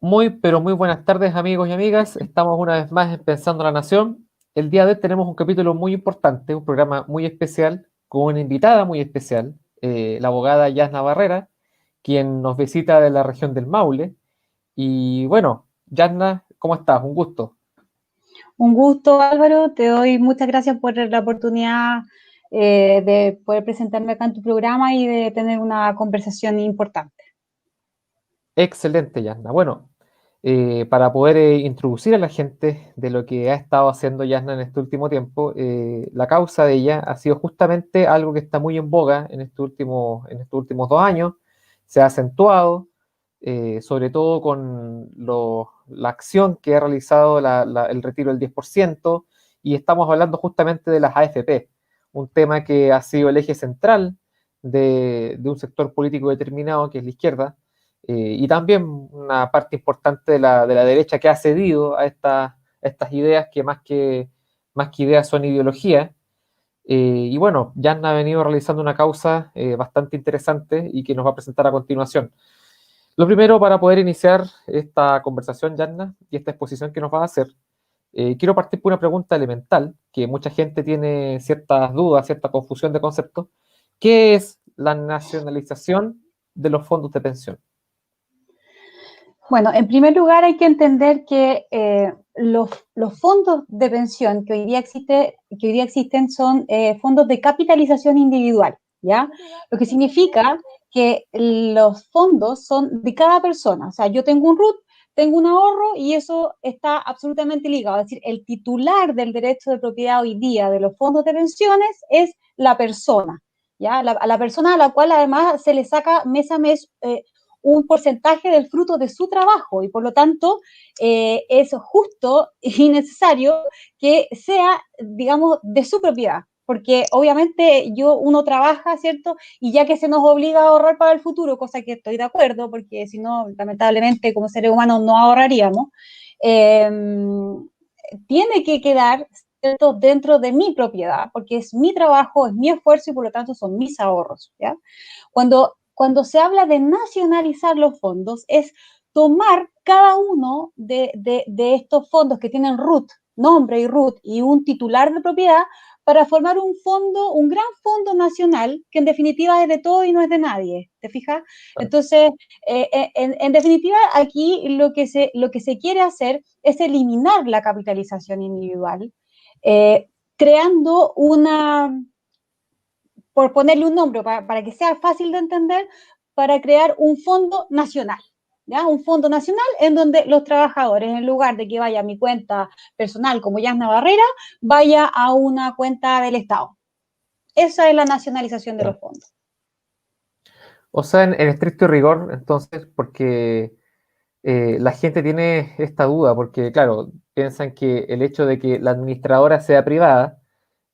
Muy, pero muy buenas tardes, amigos y amigas. Estamos una vez más en Pensando la Nación. El día de hoy tenemos un capítulo muy importante, un programa muy especial, con una invitada muy especial, la abogada Yasna Barrera, quien nos visita de la región del Maule. Y bueno, Yasna, ¿cómo estás? Un gusto. Un gusto, Álvaro. Te doy muchas gracias por la oportunidad de poder presentarme acá en tu programa y de tener una conversación importante. Excelente, Yasna. Bueno, para poder introducir a la gente de lo que ha estado haciendo Yasna en este último tiempo, la causa de ella ha sido justamente algo que está muy en boga en estos últimos 2 años. Se ha acentuado, sobre todo con la acción que ha realizado el retiro del 10%, y estamos hablando justamente de las AFP, un tema que ha sido el eje central de un sector político determinado, que es la izquierda, y también una parte importante de la derecha que ha cedido a estas ideas que más que ideas son ideología. Y bueno, Jan ha venido realizando una causa bastante interesante y que nos va a presentar a continuación. Lo primero, para poder iniciar esta conversación, Yanna, y esta exposición que nos va a hacer, quiero partir por una pregunta elemental, que mucha gente tiene ciertas dudas, cierta confusión de conceptos. ¿Qué es la nacionalización de los fondos de pensión? Bueno, en primer lugar hay que entender que los fondos de pensión que hoy día existen son fondos de capitalización individual, ¿ya? Lo que significa que los fondos son de cada persona. O sea, yo tengo un RUT, tengo un ahorro y eso está absolutamente ligado. Es decir, el titular del derecho de propiedad hoy día de los fondos de pensiones es la persona, ¿ya? A la persona a la cual además se le saca mes a mes un porcentaje del fruto de su trabajo y por lo tanto es justo y necesario que sea, digamos, de su propiedad. Porque obviamente uno trabaja, ¿cierto? Y ya que se nos obliga a ahorrar para el futuro, cosa que estoy de acuerdo, porque si no, lamentablemente como seres humanos no ahorraríamos, eh, tiene que quedar, ¿cierto?, dentro de mi propiedad, porque es mi trabajo, es mi esfuerzo y por lo tanto son mis ahorros, ¿ya? Cuando se habla de nacionalizar los fondos, es tomar cada uno de estos fondos que tienen RUT, nombre y RUT, y un titular de propiedad, para formar un fondo, un gran fondo nacional, que en definitiva es de todo y no es de nadie, ¿te fijas? Entonces, en definitiva, aquí lo que se quiere hacer es eliminar la capitalización individual, eh, creando por ponerle un nombre, para que sea fácil de entender, para crear un fondo nacional, ¿ya? Un fondo nacional en donde los trabajadores, en lugar de que vaya a mi cuenta personal como Yasna Barrera, vaya a una cuenta del Estado. Esa es la nacionalización de los fondos. O sea, en estricto rigor, entonces, porque la gente tiene esta duda, porque claro, piensan que el hecho de que la administradora sea privada,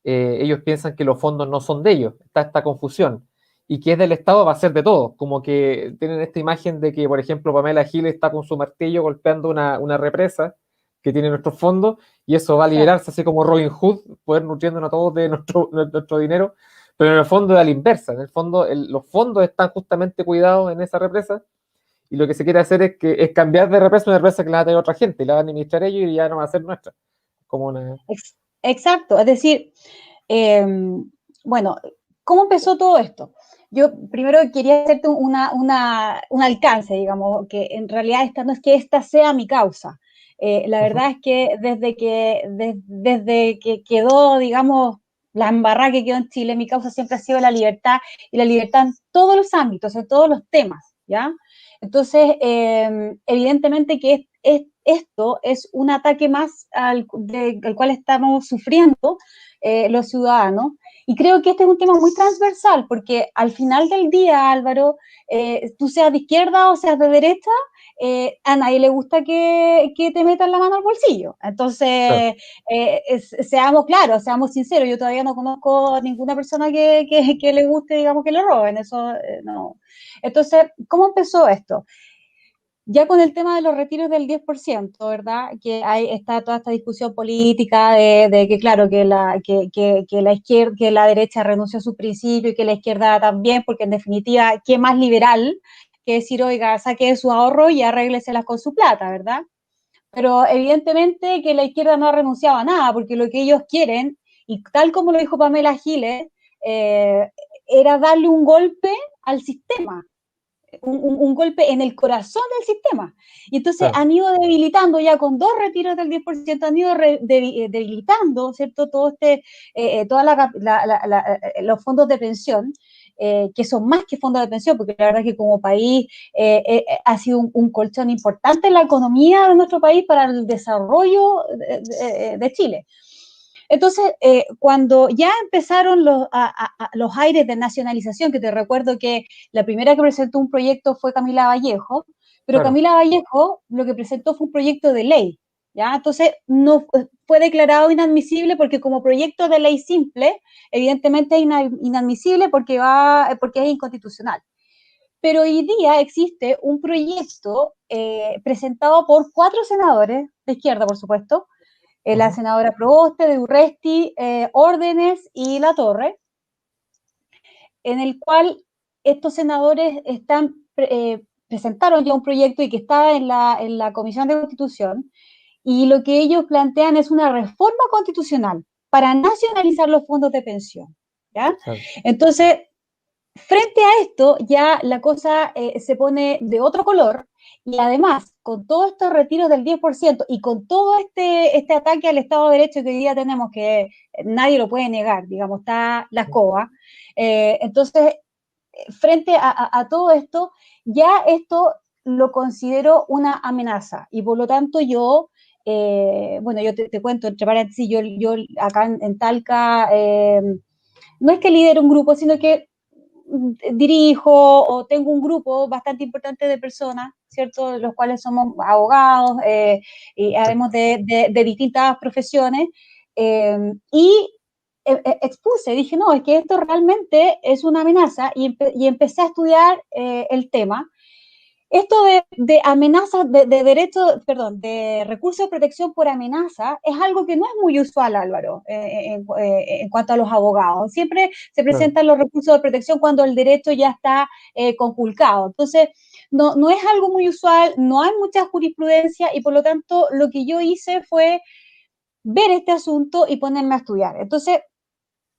ellos piensan que los fondos no son de ellos, está esta confusión, y que es del Estado va a ser de todos, como que tienen esta imagen de que, por ejemplo, Pamela Giles está con su martillo golpeando una represa que tiene nuestros fondos, y eso va a Claro. liberarse así como Robin Hood, poder nutriéndonos a todos de nuestro dinero, pero en el fondo es a la inversa, en el fondo los fondos están justamente cuidados en esa represa, y lo que se quiere hacer es cambiar de represa a una represa que la va a tener otra gente, y la van a administrar ellos y ya no va a ser nuestra. Como una... Exacto, es decir, eh, bueno, ¿cómo empezó todo esto? Yo primero quería hacerte un alcance, digamos, que en realidad esta no es que esta sea mi causa. La verdad es que desde que quedó, digamos, la embarrada que quedó en Chile, mi causa siempre ha sido la libertad, y la libertad en todos los ámbitos, en todos los temas, ¿ya? Entonces, evidentemente que esto es un ataque más al cual estamos sufriendo los ciudadanos. Y creo que este es un tema muy transversal, porque al final del día, Álvaro, tú seas de izquierda o seas de derecha, a nadie le gusta que te metan la mano al bolsillo. Entonces, seamos claros, seamos sinceros, yo todavía no conozco ninguna persona que le guste, digamos, que le roben, eso no. Entonces, ¿cómo empezó esto? Ya con el tema de los retiros del 10%, ¿verdad? Que está toda esta discusión política de que, claro, que la izquierda, que la derecha renunció a su principio y que la izquierda también, porque en definitiva, ¿qué más liberal que decir, oiga, saque su ahorro y arrégleselas con su plata, ¿verdad? Pero evidentemente que la izquierda no ha renunciado a nada, porque lo que ellos quieren, y tal como lo dijo Pamela Giles, eh, era darle un golpe al sistema, un golpe en el corazón del sistema. Y entonces claro, han ido debilitando ya con 2 retiros del 10%, han ido debilitando, ¿cierto? Todo toda los fondos de pensión, que son más que fondos de pensión, porque la verdad es que como país ha sido un colchón importante en la economía de nuestro país para el desarrollo de Chile. Entonces, cuando ya empezaron los aires de nacionalización, que te recuerdo que la primera que presentó un proyecto fue Camila Vallejo, pero claro, Camila Vallejo lo que presentó fue un proyecto de ley, ¿ya? Entonces, no fue declarado inadmisible porque como proyecto de ley simple, evidentemente es inadmisible porque es inconstitucional. Pero hoy día existe un proyecto presentado por 4 senadores, de izquierda, por supuesto, la ujú, senadora Proboste, de Urresti, Órdenes y La Torre, en el cual estos senadores presentaron ya un proyecto y que está en la Comisión de Constitución, y lo que ellos plantean es una reforma constitucional para nacionalizar los fondos de pensión, ¿ya? claro, Entonces, frente a esto, ya la cosa se pone de otro color, y además, con todos estos retiros del 10% y con todo este ataque al Estado de Derecho que hoy día tenemos, que nadie lo puede negar, digamos, está la escoba, entonces, frente a todo esto, ya esto lo considero una amenaza, y por lo tanto yo, bueno, yo te cuento, entre paréntesis, yo acá en Talca, no es que lidero un grupo, sino que dirijo o tengo un grupo bastante importante de personas, ¿cierto? Los cuales somos abogados y además de distintas profesiones. Y expuse, dije, no, es que esto realmente es una amenaza y empecé a estudiar el tema. Esto de amenazas, de derecho, perdón, de recurso de protección por amenaza es algo que no es muy usual, Álvaro, en cuanto a los abogados. Siempre se claro, presentan los recursos de protección cuando el derecho ya está conculcado. Entonces, no es algo muy usual, no hay mucha jurisprudencia y por lo tanto lo que yo hice fue ver este asunto y ponerme a estudiar. Entonces,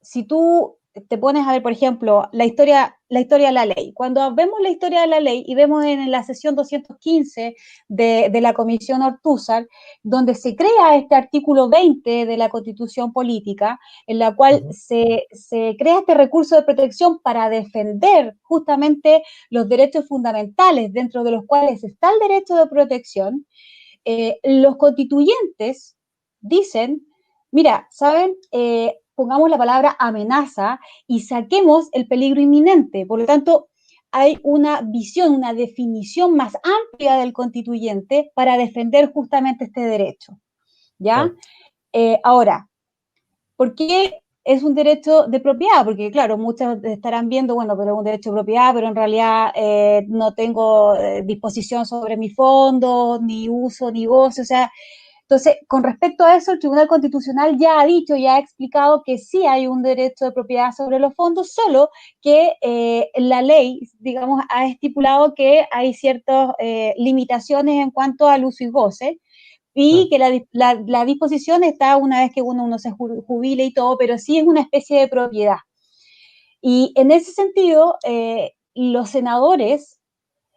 si tú te pones a ver, por ejemplo, la historia de la ley, cuando vemos la historia de la ley y vemos en la sesión 215 de la Comisión Ortúzar, donde se crea este artículo 20 de la Constitución Política, en la cual ujú, se crea este recurso de protección para defender justamente los derechos fundamentales, dentro de los cuales está el derecho de protección, los constituyentes dicen, mira, ¿saben? Pongamos la palabra amenaza y saquemos el peligro inminente. Por lo tanto, hay una visión, una definición más amplia del constituyente para defender justamente este derecho, ¿ya? claro, Ahora, ¿por qué es un derecho de propiedad? Porque, claro, muchos estarán viendo, bueno, pero es un derecho de propiedad, pero en realidad no tengo disposición sobre mi fondo, ni uso, ni goce, o sea, entonces, con respecto a eso, el Tribunal Constitucional ya ha dicho, ya ha explicado que sí hay un derecho de propiedad sobre los fondos, solo que la ley, digamos, ha estipulado que hay ciertas limitaciones en cuanto al uso y goce, y claro, que la disposición está una vez que uno se jubile y todo, pero sí es una especie de propiedad. Y en ese sentido, los senadores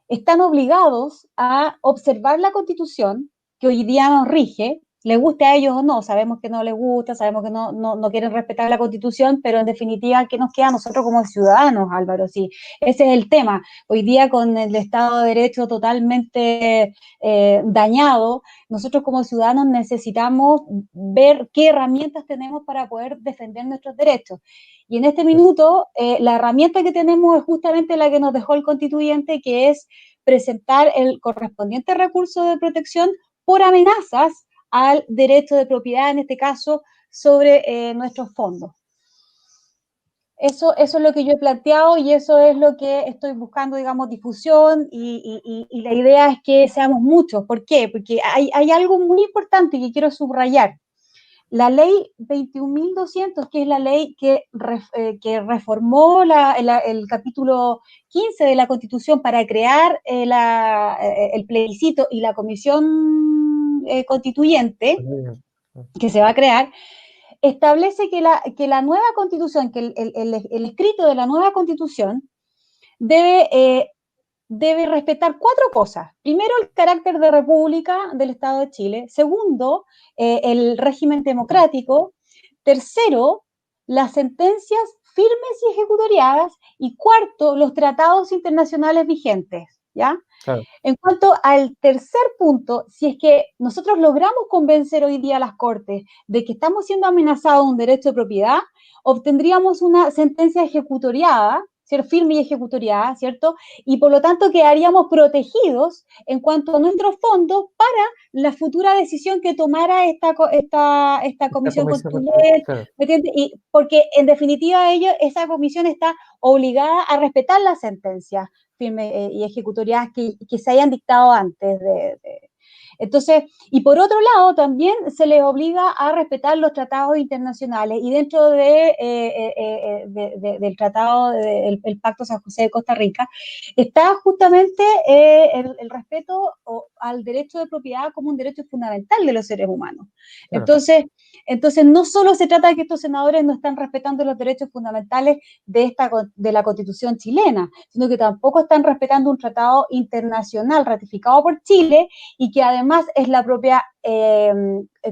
están obligados a observar la Constitución que hoy día nos rige, les guste a ellos o no, sabemos que no les gusta, sabemos que no quieren respetar la Constitución, pero en definitiva, ¿qué nos queda a nosotros como ciudadanos, Álvaro? Sí, ese es el tema. Hoy día, con el Estado de Derecho totalmente dañado, nosotros como ciudadanos necesitamos ver qué herramientas tenemos para poder defender nuestros derechos. Y en este es- minuto, la herramienta que tenemos es justamente la que nos dejó el constituyente, que es presentar el correspondiente recurso de protección por amenazas al derecho de propiedad, en este caso, sobre nuestros fondos. Eso es lo que yo he planteado y eso es lo que estoy buscando, digamos, difusión y la idea es que seamos muchos. ¿Por qué? Porque hay algo muy importante que quiero subrayar. la ley 21.200, que es la ley que reformó el capítulo 15 de la Constitución para crear el plebiscito y la comisión constituyente que se va a crear, establece que la nueva Constitución, que el escrito de la nueva Constitución debe respetar 4 cosas. Primero, el carácter de república del Estado de Chile. Segundo, el régimen democrático. Tercero, las sentencias firmes y ejecutoriadas. Y cuarto, los tratados internacionales vigentes, ¿ya? Claro. En cuanto al tercer punto, si es que nosotros logramos convencer hoy día a las Cortes de que estamos siendo amenazados un derecho de propiedad, obtendríamos una sentencia ejecutoriada, ¿cierto? Firme y ejecutoriada, ¿cierto? Y por lo tanto quedaríamos protegidos en cuanto a nuestros fondos para la futura decisión que tomara esta comisión constituyente, claro. y porque en definitiva esa comisión está obligada a respetar las sentencias firmes y ejecutoriadas que se hayan dictado antes entonces, y por otro lado, también se les obliga a respetar los tratados internacionales y dentro del tratado del Pacto San José de Costa Rica está justamente el respeto al derecho de propiedad como un derecho fundamental de los seres humanos. Claro. Entonces, no solo se trata de que estos senadores no están respetando los derechos fundamentales de la Constitución chilena, sino que tampoco están respetando un tratado internacional ratificado por Chile y que además es la propia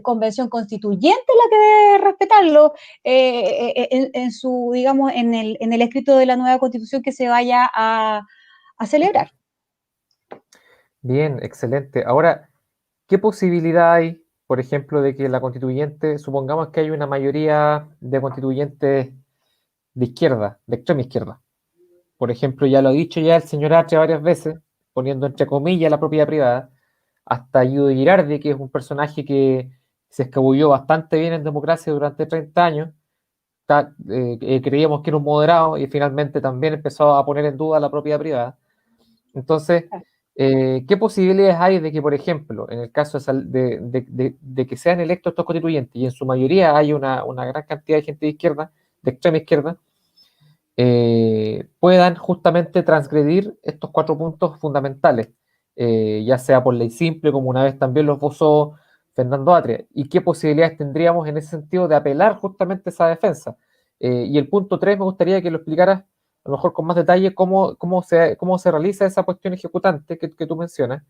convención constituyente la que debe respetarlo en su, digamos, en el escrito de la nueva constitución que se vaya a celebrar. Bien, excelente. Ahora, ¿qué posibilidad hay, por ejemplo, de que la constituyente, supongamos que hay una mayoría de constituyentes de izquierda, de extrema izquierda? Por ejemplo, ya lo ha dicho ya el señor H varias veces, poniendo entre comillas la propiedad privada, hasta Guido Girardi, que es un personaje que se escabulló bastante bien en democracia durante 30 años, creíamos que era un moderado y finalmente también empezó a poner en duda la propiedad privada. Entonces, ¿qué posibilidades hay de que, por ejemplo, en el caso de que sean electos estos constituyentes y en su mayoría hay una gran cantidad de gente de izquierda, de extrema izquierda, puedan justamente transgredir estos 4 puntos fundamentales, ya sea por ley simple, como una vez también lo esbozó Fernando Atria, y qué posibilidades tendríamos en ese sentido de apelar justamente a esa defensa? Y el punto 3 me gustaría que lo explicaras a lo mejor con más detalle cómo se realiza esa cuestión ejecutante que tú mencionas,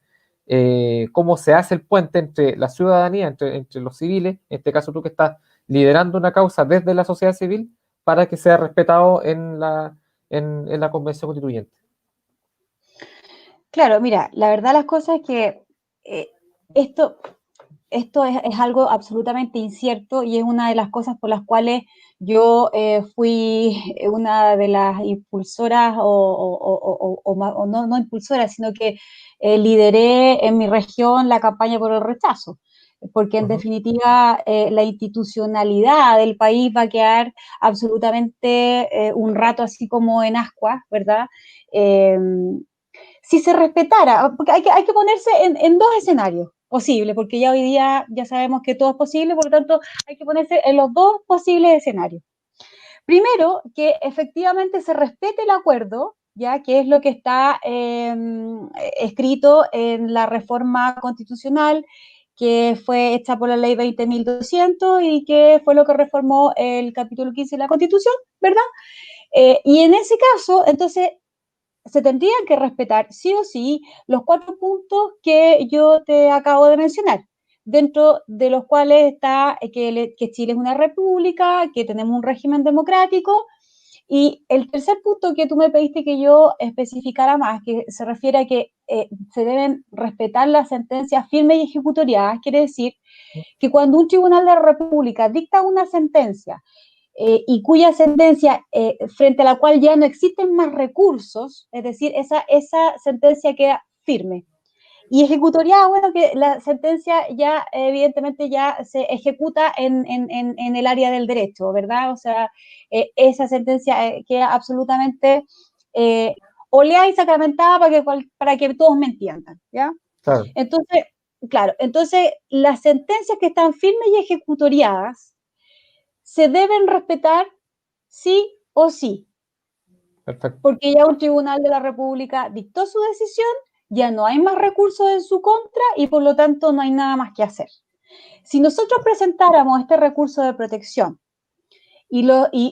cómo se hace el puente entre la ciudadanía, entre los civiles, en este caso tú que estás liderando una causa desde la sociedad civil, para que sea respetado en la Convención Constituyente. Claro, mira, la verdad las cosas es que esto es algo absolutamente incierto y es una de las cosas por las cuales yo fui una de las impulsoras o no impulsoras, sino que lideré en mi región la campaña por el rechazo, porque en definitiva la institucionalidad del país va a quedar absolutamente un rato así como en ascuas, ¿verdad? Si se respetara, porque hay que ponerse en 2 escenarios posibles, porque ya hoy día ya sabemos que todo es posible, por lo tanto hay que ponerse en los 2 posibles escenarios. Primero, que efectivamente se respete el acuerdo, ya que es lo que está escrito en la reforma constitucional que fue hecha por la ley 20.200 y que fue lo que reformó el capítulo 15 de la Constitución, ¿verdad? Y en ese caso, entonces, se tendrían que respetar sí o sí los 4 puntos que yo te acabo de mencionar, dentro de los cuales está que Chile es una república, que tenemos un régimen democrático, y el tercer punto que tú me pediste que yo especificara más, que se refiere a que se deben respetar las sentencias firmes y ejecutoriadas, quiere decir que cuando un tribunal de la república dicta una sentencia y cuya sentencia frente a la cual ya no existen más recursos, es decir, esa sentencia queda firme. Y ejecutoriada, bueno, que la sentencia ya evidentemente ya se ejecuta en el área del derecho, ¿verdad? O sea, esa sentencia queda absolutamente oleada y sacramentada para que todos me entiendan, ¿ya? Claro. Entonces, claro, entonces las sentencias que están firmes y ejecutoriadas se deben respetar sí o sí, Perfecto. porque ya un tribunal de la República dictó su decisión, ya no hay más recursos en su contra y por lo tanto no hay nada más que hacer. Si nosotros presentáramos este recurso de protección y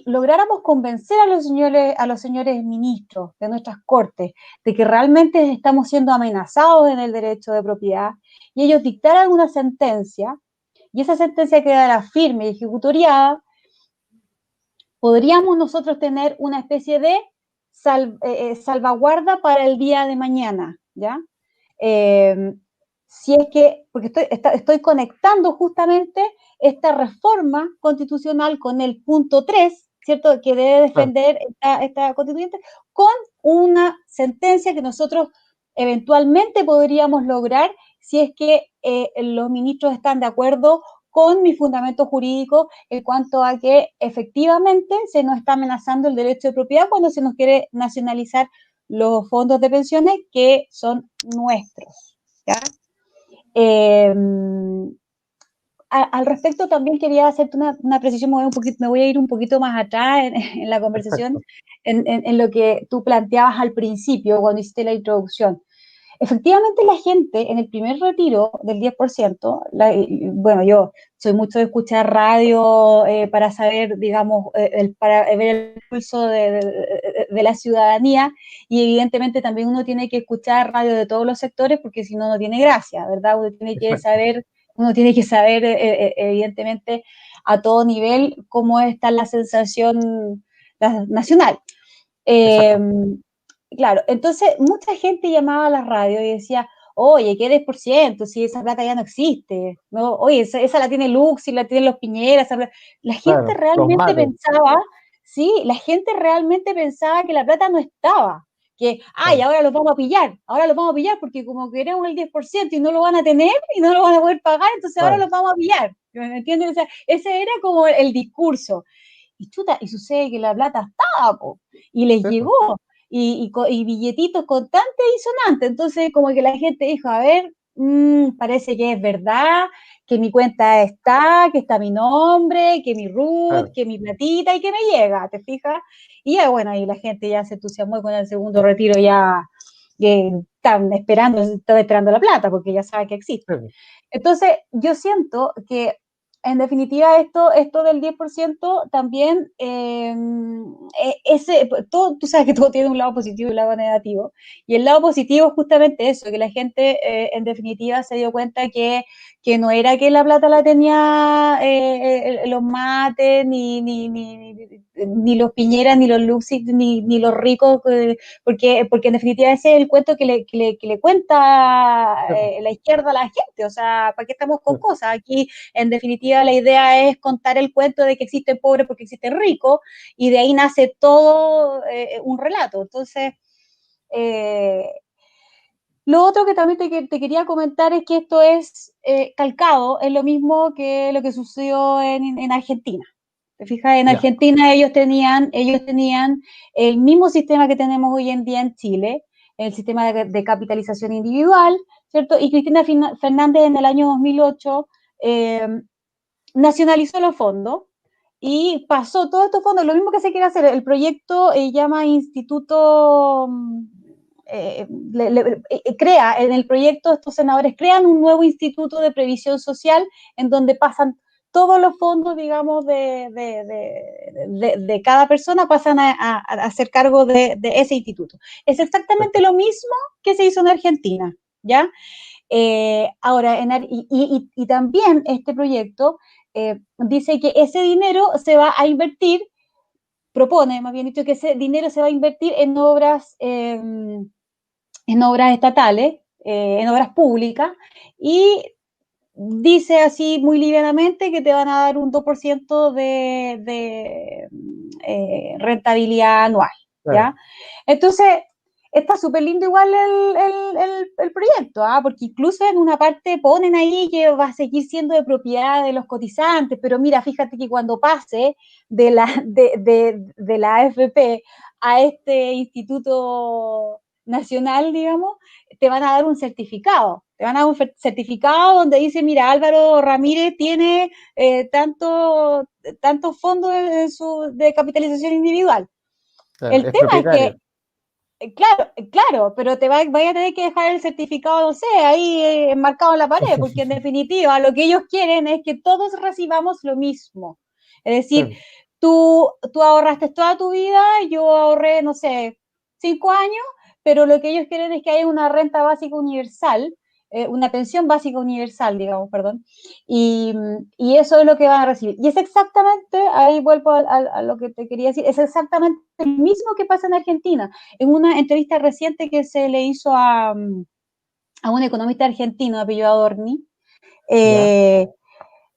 lográramos convencer a los señores ministros de nuestras cortes de que realmente estamos siendo amenazados en el derecho de propiedad y ellos dictaran una sentencia y esa sentencia quedara firme y ejecutoriada, podríamos nosotros tener una especie de salvaguarda para el día de mañana, ¿ya? Eh, si es que, porque estoy conectando justamente esta reforma constitucional con el punto 3, ¿cierto? Que debe Claro, defender esta constituyente, con una sentencia que nosotros eventualmente podríamos lograr si es que los ministros están de acuerdo con mi fundamento jurídico en cuanto a que efectivamente se nos está amenazando el derecho de propiedad cuando se nos quiere nacionalizar los fondos de pensiones que son nuestros. ¿Ya? Eh, al respecto también quería hacerte una precisión, me voy a ir un poquito más atrás en la conversación, perfecto. en lo que tú planteabas al principio cuando hiciste la introducción. Efectivamente, la gente en el primer retiro del 10%, bueno, yo soy mucho de escuchar radio para saber, digamos, para ver el pulso de la ciudadanía y evidentemente también uno tiene que escuchar radio de todos los sectores porque si no, no tiene gracia, ¿verdad? Exacto. Uno tiene que saber evidentemente, a todo nivel cómo está la sensación nacional. Eh, Exacto. claro, entonces mucha gente llamaba a la radio y decía, oye, ¿qué 10%? Si esa plata ya no existe, ¿no? Oye, esa la tiene Lux y la tienen los Piñeras. La gente Claro, los realmente mates. pensaba, sí, la gente realmente pensaba que la plata no estaba, que, ay, Claro, ahora los vamos a pillar porque como queremos el 10% y no lo van a tener y no lo van a poder pagar, entonces ahora claro. los vamos a pillar, ¿me entiendes? O sea, ese era como el discurso. Y chuta, y sucede que la plata estaba, po, y les Sí, pues. llegó, y billetitos constantes y sonantes. Entonces, como que la gente dijo, a ver, parece que es verdad, que mi cuenta está, que está mi nombre, que mi root, Claro. que mi platita y que me llega, ¿te fijas? Y ya, bueno, ahí la gente ya se entusiasmó con el segundo retiro, ya están esperando la plata, porque ya sabe que Sí, existe. pues. Entonces, yo siento que en definitiva esto del 10% también, tú sabes que todo tiene un lado positivo y un lado negativo, y el lado positivo es justamente eso, que la gente en definitiva se dio cuenta que no era que la plata la tenía los mates, ni los Piñeras, ni los Luxis, ni los ricos, porque en definitiva ese es el cuento que le cuenta Sí, pues. la izquierda a la gente, o sea, ¿para qué estamos Sí, con cosas? Aquí, en definitiva, la idea es contar el cuento de que existe pobre porque existe rico, y de ahí nace todo un relato. Entonces, eh, lo otro que también te quería comentar es que esto es calcado, es lo mismo que lo que sucedió en Argentina. ¿Te fijas? En ya. Argentina ellos tenían el mismo sistema que tenemos hoy en día en Chile, el sistema de capitalización individual, ¿cierto? Y Cristina Fernández en el año 2008 eh, nacionalizó los fondos y pasó todos estos fondos, lo mismo que se quiere hacer, el proyecto llama Instituto, crea, en el proyecto estos senadores crean un nuevo instituto de previsión social en donde pasan todos los fondos, digamos, de cada persona pasan a hacer cargo de ese instituto. Es exactamente lo Perfecto. mismo que se hizo en Argentina, ¿ya? Ahora, y también este proyecto dice que ese dinero se va a invertir, propone, más bien dicho, que ese dinero se va a invertir en obras estatales, en obras públicas, y dice así muy livianamente que te van a dar un 2% de rentabilidad anual, Claro. ¿ya? Entonces, está súper lindo igual el proyecto, ¿ah? Porque incluso en una parte ponen ahí que va a seguir siendo de propiedad de los cotizantes, pero mira, fíjate que cuando pase de la AFP a este instituto nacional, digamos, te van a dar un certificado. Te van a dar un certificado donde dice, mira, Álvaro Ramírez tiene tantos fondos de capitalización individual. Claro, El es tema es que, propietario. claro, pero vaya a tener que dejar el certificado, no sé, ahí enmarcado en la pared, porque en definitiva lo que ellos quieren es que todos recibamos lo mismo. Es decir, Sí, tú ahorraste toda tu vida, yo ahorré, no sé, 5 años, pero lo que ellos quieren es que haya una renta básica universal, una pensión básica universal, digamos, perdón, y eso es lo que van a recibir. Y es exactamente, ahí vuelvo a lo que te quería decir, es exactamente el mismo que pasa en Argentina. En una entrevista reciente que se le hizo a un economista argentino, apellido Adorni, ya.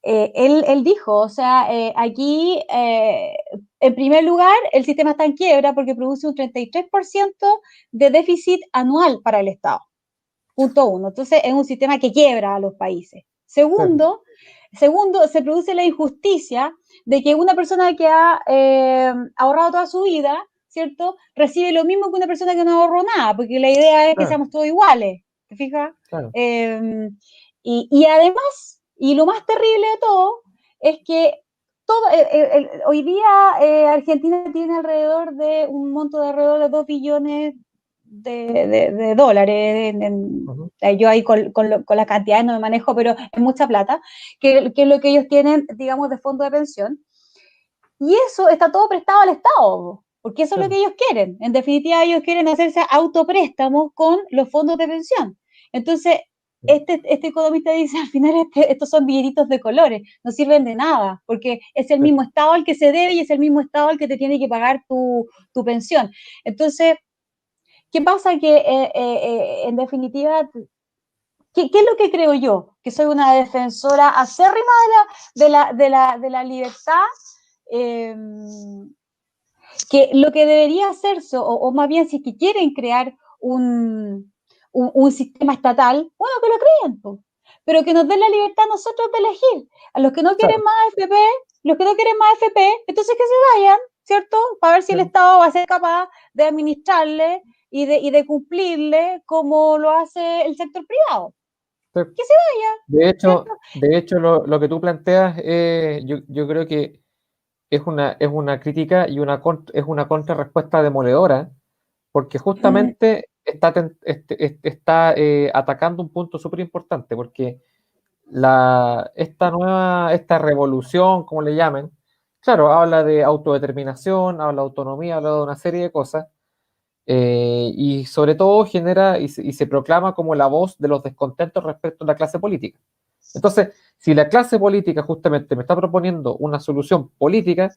eh, él dijo, o sea, aquí, en primer lugar, el sistema está en quiebra porque produce un 33% de déficit anual para el Estado. Punto uno. Entonces, es un sistema que quiebra a los países. Sí, Segundo, se produce la injusticia de que una persona que ha ahorrado toda su vida, ¿cierto? Recibe lo mismo que una persona que no ahorró nada, porque la idea es que claro, seamos todos iguales, ¿te fijas? claro. Y además, y lo más terrible de todo, es que hoy día Argentina tiene alrededor de un monto de alrededor de 2 billones de dólares. Ujú, Yo ahí con las cantidades no me manejo, pero es mucha plata, que es lo que ellos tienen, digamos, de fondo de pensión. Y eso está todo prestado al Estado, porque eso es sí, lo que ellos quieren. En definitiva, ellos quieren hacerse autopréstamos con los fondos de pensión. Entonces, sí, este economista dice, al final estos son billetitos de colores, no sirven de nada, porque es el sí. mismo Estado al que se debe y es el mismo Estado al que te tiene que pagar tu pensión. Entonces, ¿qué pasa? Que en definitiva, ¿qué es lo que creo yo? Que soy una defensora acérrima de la libertad, eh, que lo que debería hacerse, o más bien si es que quieren crear un sistema estatal, bueno, que lo creen, po, pero que nos den la libertad a nosotros de elegir. A los que no quieren Claro, más FP, los que no quieren más FP, entonces que se vayan, ¿cierto? Para ver si sí, el Estado va a ser capaz de administrarle y de cumplirle como lo hace el sector privado. sí. Que se vaya, ¿cierto? De hecho lo que tú planteas, yo creo que es una crítica y es una contrarrespuesta demoledora, porque Mm, justamente está atacando un punto súper importante, porque esta revolución, como le llamen, claro, habla de autodeterminación, habla de autonomía, habla de una serie de cosas, y sobre todo genera y se proclama como la voz de los descontentos respecto a la clase política. Entonces, si la clase política justamente me está proponiendo una solución política,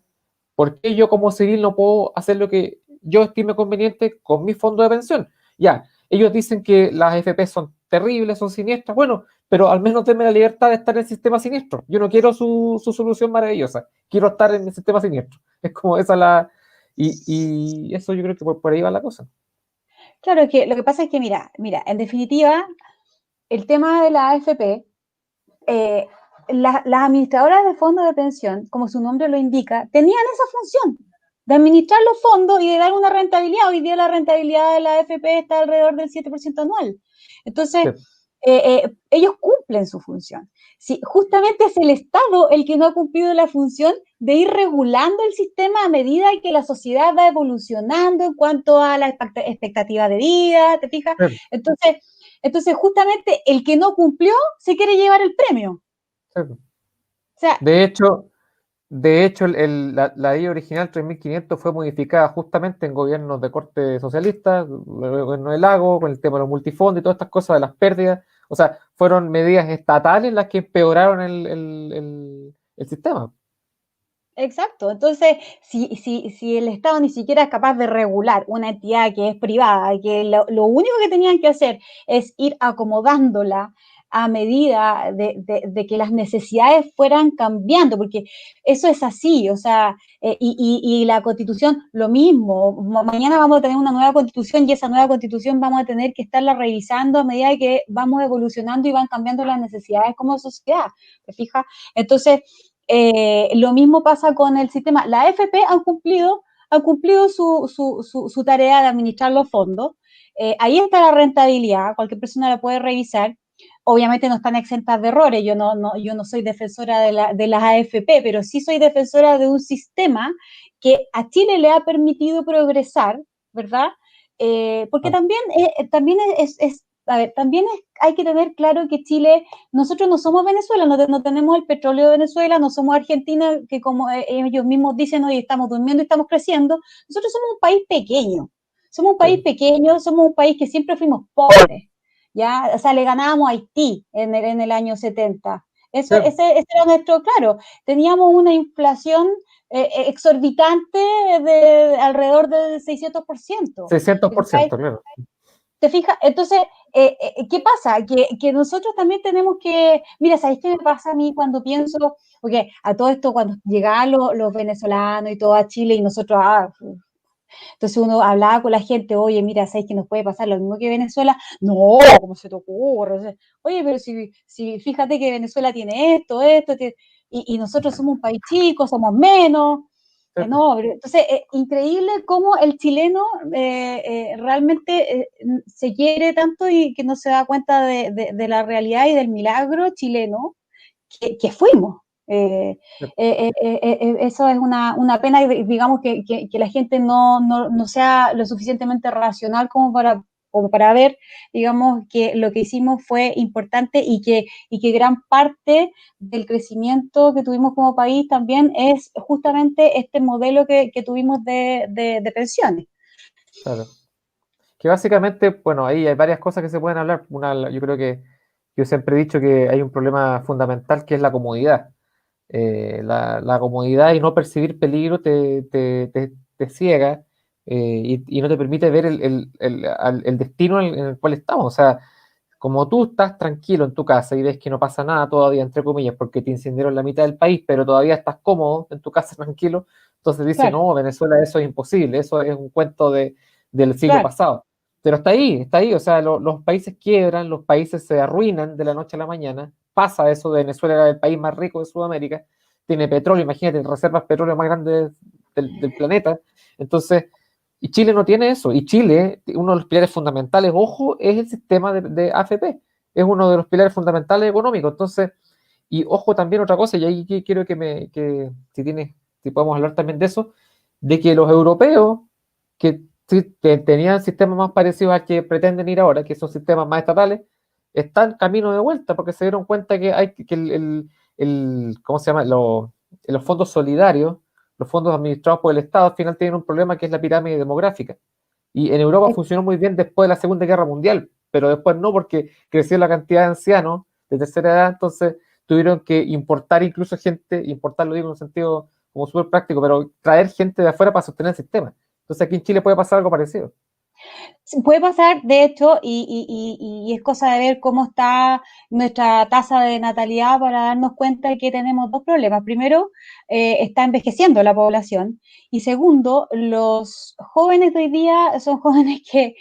¿por qué yo como civil no puedo hacer lo que yo estime conveniente con mi fondo de pensión? Ya, ellos dicen que las AFP son terribles, son siniestras, bueno, pero al menos denme la libertad de estar en el sistema siniestro. Yo no quiero su solución maravillosa, quiero estar en el sistema siniestro. Es como esa la... Y eso yo creo que por ahí va la cosa. claro, que lo que pasa es que, mira, en definitiva, el tema de la AFP, eh, las administradoras de fondos de pensión, como su nombre lo indica, tenían esa función de administrar los fondos y de dar una rentabilidad. Hoy día la rentabilidad de la AFP está alrededor del 7% anual. Entonces, Sí, ellos cumplen su función. Sí, justamente es el Estado el que no ha cumplido la función de ir regulando el sistema a medida que la sociedad va evolucionando en cuanto a la expectativa de vida, ¿te fijas? sí, Entonces, justamente el que no cumplió se quiere llevar el premio. sí. O sea, De hecho, de hecho, la ley original 3500 fue modificada justamente en gobiernos de corte socialista, el gobierno del Lago, con el tema de los multifondos y todas estas cosas de las pérdidas. O sea, fueron medidas estatales las que empeoraron el sistema. exacto. Entonces, si el Estado ni siquiera es capaz de regular una entidad que es privada, que lo único que tenían que hacer es ir acomodándola a medida de que las necesidades fueran cambiando, porque eso es así, o sea, y la constitución lo mismo. Mañana vamos a tener una nueva constitución y esa nueva constitución vamos a tener que estarla revisando a medida que vamos evolucionando y van cambiando las necesidades como sociedad, ¿te fijas? Entonces, lo mismo pasa con el sistema. La AFP han cumplido su tarea de administrar los fondos, ahí está la rentabilidad, cualquier persona la puede revisar. Obviamente no están exentas de errores, yo no soy defensora de las AFP, pero sí soy defensora de un sistema que a Chile le ha permitido progresar, ¿verdad? Porque Ah, también a ver, también hay que tener claro que Chile, nosotros no somos Venezuela, no tenemos el petróleo de Venezuela, no somos Argentina, que como ellos mismos dicen, hoy estamos durmiendo y estamos creciendo. Nosotros somos un país pequeño, sí, somos un país que siempre fuimos pobres, ¿ya? O sea, le ganábamos a Haití en el año 70. sí, Ese era nuestro, claro, teníamos una inflación exorbitante de alrededor del 600%. 600%, claro. ¿Te fijas? Entonces, ¿qué pasa? Que nosotros también tenemos que, mira, ¿sabes qué me pasa a mí cuando pienso, porque a todo esto, cuando llegaban los venezolanos y todo a Chile y nosotros, entonces uno hablaba con la gente, oye, mira, ¿sabes que nos puede pasar lo mismo que Venezuela? No, ¿cómo se te ocurre? O sea, oye, pero si fíjate que Venezuela tiene y nosotros somos un país chico, somos menos. Sí, No, entonces, increíble cómo el chileno realmente se quiere tanto y que no se da cuenta de la realidad y del milagro chileno que fuimos. sí. Eso es una pena, digamos, que la gente no sea lo suficientemente racional como para ver, digamos, que lo que hicimos fue importante y que gran parte del crecimiento que tuvimos como país también es justamente este modelo que tuvimos de pensiones. Claro. Que básicamente, bueno, ahí hay varias cosas que se pueden hablar. Una, yo creo que yo siempre he dicho que hay un problema fundamental que es la comodidad. La comodidad y no percibir peligro te ciega, y no te permite ver el destino en el cual estamos. O sea, como tú estás tranquilo en tu casa y ves que no pasa nada todavía, entre comillas, porque te incendiaron la mitad del país, pero todavía estás cómodo en tu casa tranquilo, entonces dice, Claro, no, Venezuela, eso es imposible, eso es un cuento del siglo claro, pasado. Pero está ahí, o sea, los países quiebran, los países se arruinan de la noche a la mañana, pasa eso, Venezuela era el país más rico de Sudamérica, tiene petróleo, imagínate, reservas de petróleo más grandes del planeta, entonces y Chile no tiene eso. Y Chile, uno de los pilares fundamentales, ojo, es el sistema de AFP. Es uno de los pilares fundamentales económicos. Entonces, y ojo también otra cosa, y ahí quiero que si tienes, si podemos hablar también de eso, de que los europeos que sí, tenían sistemas más parecidos al que pretenden ir ahora, que son sistemas más estatales, están camino de vuelta porque se dieron cuenta que hay que ¿cómo se llama? Los fondos solidarios, los fondos administrados por el Estado, al final tienen un problema que es la pirámide demográfica. Y en Europa funcionó muy bien después de la Segunda Guerra Mundial, pero después no, porque creció la cantidad de ancianos de tercera edad, entonces tuvieron que importar incluso gente, importar lo digo en un sentido como súper práctico, pero traer gente de afuera para sostener el sistema. Entonces aquí en Chile puede pasar algo parecido. sí, puede pasar, de hecho, y es cosa de ver cómo está nuestra tasa de natalidad para darnos cuenta de que tenemos dos problemas. Primero, está envejeciendo la población y segundo, los jóvenes de hoy día son jóvenes que,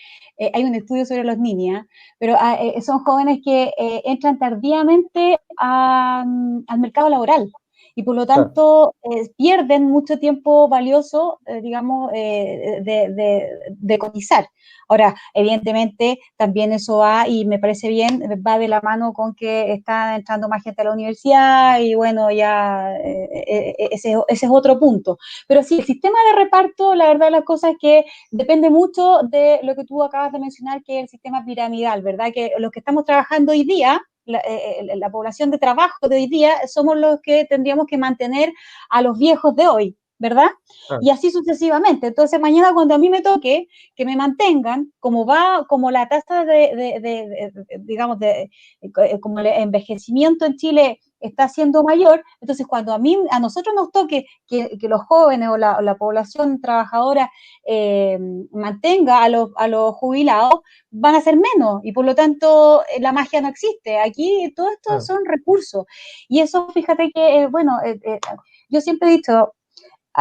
hay un estudio sobre los niños, pero son jóvenes que entran tardíamente al mercado laboral y por lo Claro, tanto pierden mucho tiempo valioso, digamos, de cotizar. Ahora, evidentemente, también eso va, y me parece bien, va de la mano con que está entrando más gente a la universidad, y bueno, ya ese es otro punto. Pero sí, el sistema de reparto, la verdad, las cosas es que depende mucho de lo que tú acabas de mencionar, que es el sistema piramidal, ¿verdad? Que los que estamos trabajando hoy día, la población de trabajo de hoy día, somos los que tendríamos que mantener a los viejos de hoy, ¿verdad? claro, Y así sucesivamente. Entonces, mañana cuando a mí me toque que me mantengan, como la tasa digamos, como el envejecimiento en Chile está siendo mayor, entonces cuando a nosotros nos toque que los jóvenes o la población trabajadora mantenga a los jubilados, van a ser menos y por lo tanto la magia no existe. Aquí todo esto claro. son recursos y eso fíjate que, bueno, yo siempre he dicho,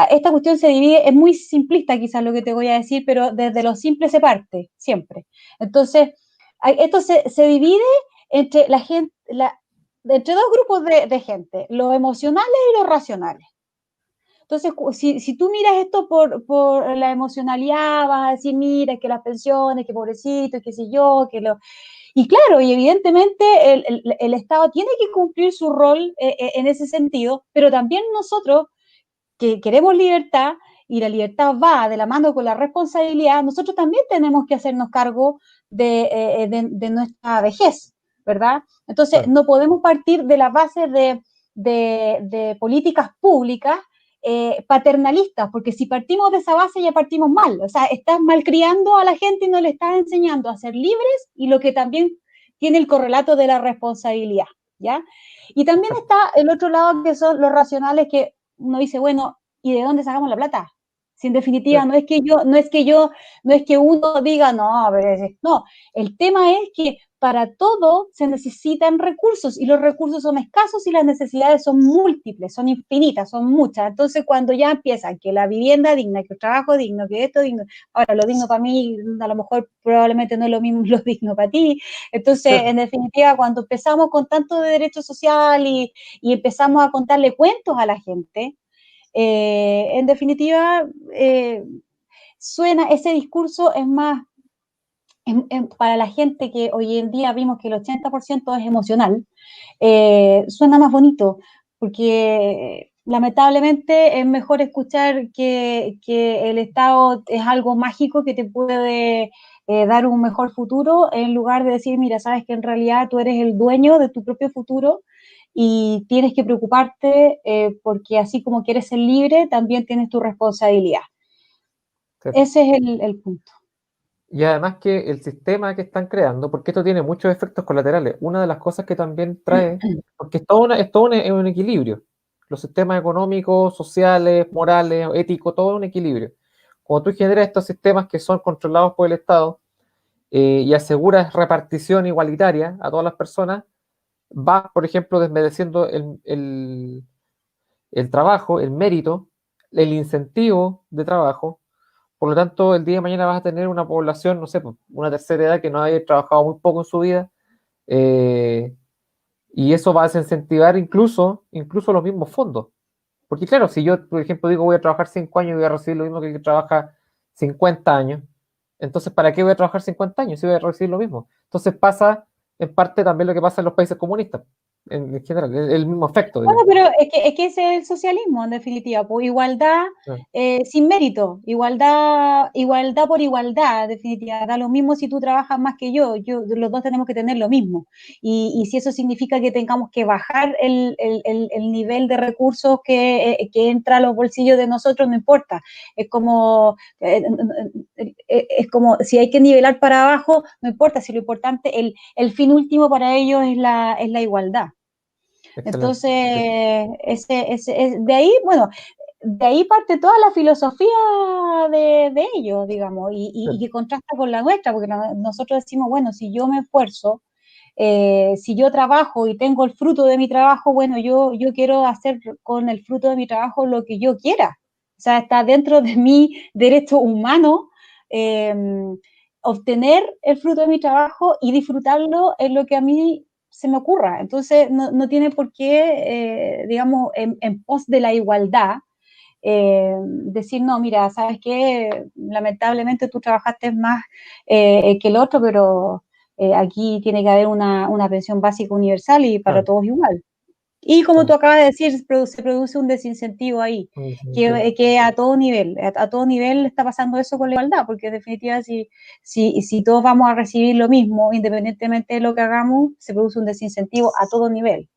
esta cuestión se divide, es muy simplista quizás lo que te voy a decir, pero desde lo simple se parte, siempre. Entonces, esto se divide entre la gente, entre dos grupos de gente, los emocionales y los racionales. Entonces, si tú miras esto por la emocionalidad, vas a decir, mira, que las pensiones, que pobrecito, qué sé yo, que lo... Y claro, y evidentemente el Estado tiene que cumplir su rol en ese sentido, pero también nosotros que queremos libertad, y la libertad va de la mano con la responsabilidad, nosotros también tenemos que hacernos cargo de nuestra vejez, ¿verdad? Entonces, Claro. no podemos partir de la base de políticas públicas paternalistas, porque si partimos de esa base ya partimos mal, o sea, estás malcriando a la gente y no le estás enseñando a ser libres, y lo que también tiene el correlato de la responsabilidad, ¿ya? Y también Exacto. está el otro lado, que son los racionales, que uno dice, bueno, ¿y de dónde sacamos la plata? Si en definitiva no es que uno diga, no, a ver, no, el tema es que para todo se necesitan recursos, y los recursos son escasos y las necesidades son múltiples, son infinitas, son muchas. Entonces, cuando ya empiezan que la vivienda digna, que el trabajo digno, que esto digno, ahora lo digno para mí a lo mejor probablemente no es lo mismo lo digno para ti. Entonces, Claro. en definitiva, cuando empezamos con tanto de derecho social y empezamos a contarle cuentos a la gente, en definitiva, suena, ese discurso es más, para la gente que hoy en día vimos que el 80% es emocional, suena más bonito, porque lamentablemente es mejor escuchar que el Estado es algo mágico que te puede dar un mejor futuro, en lugar de decir, mira, sabes que en realidad tú eres el dueño de tu propio futuro y tienes que preocuparte porque así como quieres ser libre, también tienes tu responsabilidad. Sí. Ese es el punto. Y además que el sistema que están creando, porque esto tiene muchos efectos colaterales, una de las cosas que también trae, porque es todo un equilibrio, los sistemas económicos, sociales, morales, éticos, todo un equilibrio. Cuando tú generas estos sistemas que son controlados por el Estado y aseguras repartición igualitaria a todas las personas, vas, por ejemplo, desmereciendo el trabajo, el mérito, el incentivo de trabajo. Por lo tanto, el día de mañana vas a tener una población, no sé, pues, una tercera edad que no haya trabajado muy poco en su vida, eh, y eso va a desincentivar incluso los mismos fondos. Porque claro, si yo, por ejemplo, digo voy a trabajar 5 años y voy a recibir lo mismo que el que trabaja 50 años, entonces ¿para qué voy a trabajar 50 años si voy a recibir lo mismo? Entonces pasa en parte también lo que pasa en los países comunistas, en general, el mismo efecto, Bueno, digamos. pero es que ese es el socialismo, en definitiva, pues igualdad Ah, sin mérito, igualdad por igualdad, en definitiva, da lo mismo si tú trabajas más que yo, los dos tenemos que tener lo mismo. Y si eso significa que tengamos que bajar el nivel de recursos que entra a los bolsillos de nosotros, no importa. Es como si hay que nivelar para abajo, no importa, si lo importante, el fin último para ellos es la igualdad. excelente. Entonces, Sí. de ahí, bueno, de ahí parte toda la filosofía de ellos, digamos, y Sí. que contrasta con la nuestra, porque nosotros decimos, bueno, si yo me esfuerzo, si yo trabajo y tengo el fruto de mi trabajo, bueno, yo quiero hacer con el fruto de mi trabajo lo que yo quiera. O sea, está dentro de mi derecho humano eh, obtener el fruto de mi trabajo y disfrutarlo en lo que a mí se me ocurra. Entonces, no tiene por qué, digamos, en pos de la igualdad, decir, no, mira, sabes qué, lamentablemente tú trabajaste más que el otro, pero aquí tiene que haber una pensión básica universal y para Claro, todos igual. Y como tú claro. acabas de decir, se produce un desincentivo ahí, Un incentivo. que a todo nivel está pasando eso con la igualdad, porque en definitiva si todos vamos a recibir lo mismo, independientemente de lo que hagamos, se produce un desincentivo a todo nivel.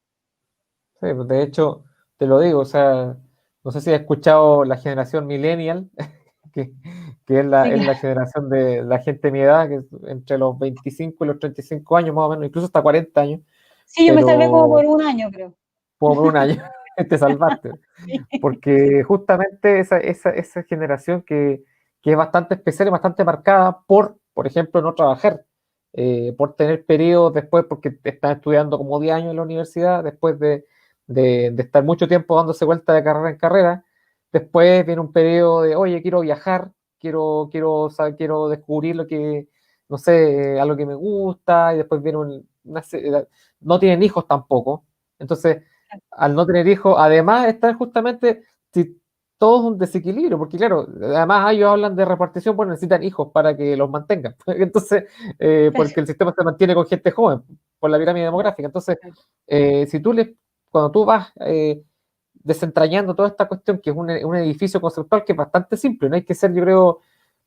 Sí, pues de hecho, te lo digo, o sea, no sé si has escuchado la generación millennial, que, que Sí, es claro. la generación de la gente de mi edad, que es entre los 25 y los 35 años más o menos, incluso hasta 40 años, Sí, yo me salvé como pero por un año, creo. por un año te salvaste, porque justamente esa generación que es bastante especial y bastante marcada por ejemplo, no trabajar, por tener periodos después, porque están estudiando como 10 años en la universidad, después de estar mucho tiempo dándose vuelta de carrera en carrera, después viene un periodo de, oye, quiero viajar, quiero descubrir lo que, no sé, algo que me gusta, y después viene no tienen hijos tampoco, entonces al no tener hijos, además están justamente, si todo es un desequilibrio, porque claro, además ellos hablan de repartición, pues necesitan hijos para que los mantengan. Entonces, porque el sistema se mantiene con gente joven, por la pirámide demográfica. Entonces, si tú cuando tú vas desentrañando toda esta cuestión, que es un edificio conceptual que es bastante simple, no hay que ser, yo creo,